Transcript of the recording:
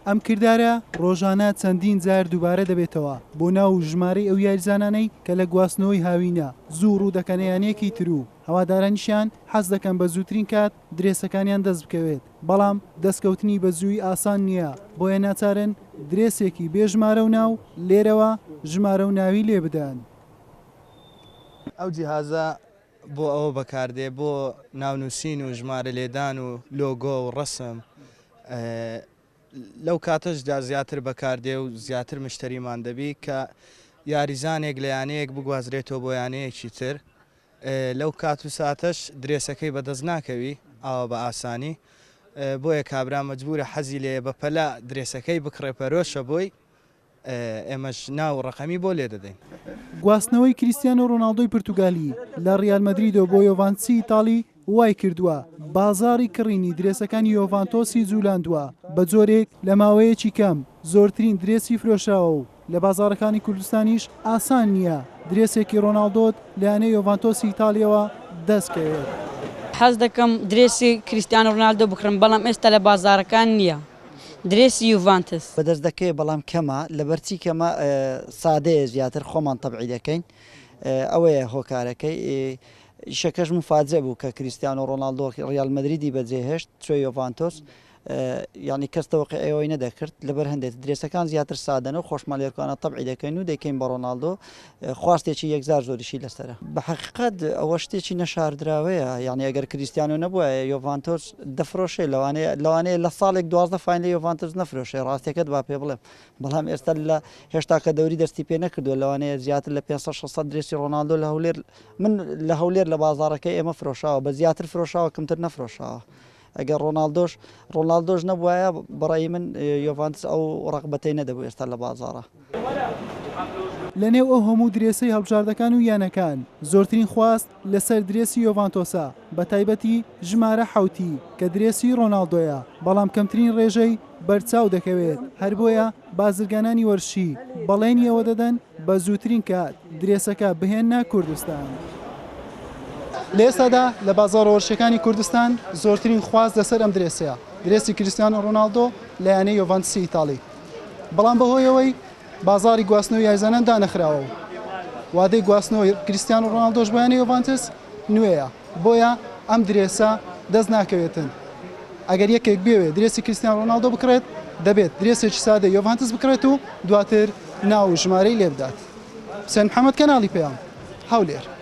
ئەم کردارە ڕۆژانە چەندین جار دووبارە دەبێتەوە بۆ ناو ژمارەی ئەو یاریزانانەی کە لە گواستنەوەی هاوینە زوو ڕوودەکەنەیانەیەکی تر و هەوادارانیشیان حەز دەکەن بە زووترین کات درێسەکانیان دەست بکەوێت بەڵام دەستکەوتنی بە زووی ئاسان نییە بۆیە ناچارن درێسێکی بێژمارە و ناو لێرەوە ژمارە و ناوی لێ بدەن. ئەو جیهازە بۆ ئەوە بەکاردێ بۆ ناونووسین و ژمارە لێدان و لۆگۆ و ڕەسم لەو کاتەشدا زیاتر بەکاردێ و زیاتر مشتریمان دەبی کە یاریزانێک لە یانەیەک بگوازرێتەوە بۆ یانەیەکی تر لەو کات و ساتەش درێسەکەی بەدەست ناکەوی ئاوە بە ئاسانی بۆیە کابرا مەجبورە حەزی لێ بە پەلا درێسەکەی بکڕێ پەرۆشە بۆی ئێمەش ناو ڕقەمی بۆ لێ دەدەین. گواستنەوەی کریستیانۆ ڕۆناڵدۆی پورتوگالی لە ڕیال مەدریدۆ بۆ یۆڤانتسی ئیتاڵی وای کردووە بازاڕی کڕینی درێسەکانی یۆڤانتۆسی جوولاندووە بە جۆرێک لە ماوەیەکی کەم زۆرترین درێسی فرۆشراوە و لە بازاڕەکانی کوردستانیش ئاسان نییە درێسێکی ڕۆناڵدۆت لایەنەی یۆڤانتۆسی ئیتالیەوە دەستکەوێت. حەز دەکەم درێسی کریستیانۆ ڕۆناڵدۆ بکڕم بەڵام ئێستا لە بازاڕەکان نییە. درێسی یوڤانتس بەدەست دەکەوێت بەڵام کەمە لەبەرچی کەمە سادەیە زیاتر خۆمان تەبعی دەکەین ئەوەیە هۆکارەکەی شەکەش مفاجئ بوو کە کریستیانۆ ڕۆناڵدۆ ڕیال مەدریدی بەجێهێشت چوە یۆڤانتۆس یعنی کەس تەوەقع ئەوەی نەدەکرد لەبەر هەندێک درێسەکان زیاتر سادەن و خۆشمالێرکانە تەبعی دەکەین و دەکەین بە ڕۆناڵدۆ خواستێکی یەکجار زۆریشی لەسەرە بە حەقیقەت ئەوە شتێکی نەشاردراوەیە یعنی ئەگەر کریستیانۆ نەبووە یۆڤانتۆس دەفرۆشێ لەوانەیە لە ساڵێک 12 فاین لە یۆڤانتۆس نەفرۆشێ ڕاستیەکەت با پێ بڵێم بەڵام ئێستا لە هێشتا کە دەوری دەستی پێ نەکردووە لەوانەیە زیاتر لە 500 درێسی ڕۆناڵدۆ لە هەولێر من لە هەولێر لە بازاڕەکەی ئێمە فرۆشاوە بە زیاتر فرۆشاوە کەمتر نەفرۆشاوە. ئەگەر ڕۆناڵدۆش نەبووایە بەڕای من یۆڤانتس ئەو ڕقبەتەی نەدەبوو ئێستا لە بازاڕە. لە نێو ئەو هەموو درێسەی هەڵبژاردەکان و یانەکان زۆرترین خواست لەسەر درێسی یۆڤانتۆسە بە تایبەتی ژمارە حوتی کە درێسی ڕۆناڵدۆیە بەڵام کەمترین ڕێژەی بەرچاو دەکەوێت هەر بۆیە بازرگانانی وەرشی بەڵێنیەوە دەدەن بە زووترین کات درێسەکە بهێننا کوردستان. لە ئێستادا لە بازاڕە وەرشەکانی کوردستان زۆرترین خواست لەسەر ئەم درێسەیە درێسی کریستیانۆ ڕۆناڵدۆ لە یانەی یۆڤانتسی ئیتاڵی بەڵام بەهۆیەوەی بازاری گواستنەوەی یاریزانان دانەخراوە و وادەی گواستنەوەی کریستیانۆ ڕۆناڵدۆش بە یانەی یۆڤانتس نوێیە بۆیە ئەم درێسە دەست ناکەوێتن ئەگەر یەکێک بێوێ درێسی کریستیانۆ ڕۆناڵدۆ بکرێت دەبێت درێسێکی سادە یۆڤانتس بکرێت و دواتر ناو ژمارەی لێ بدات. حسێن محەممەد کەناڵی پێیان هەولێر.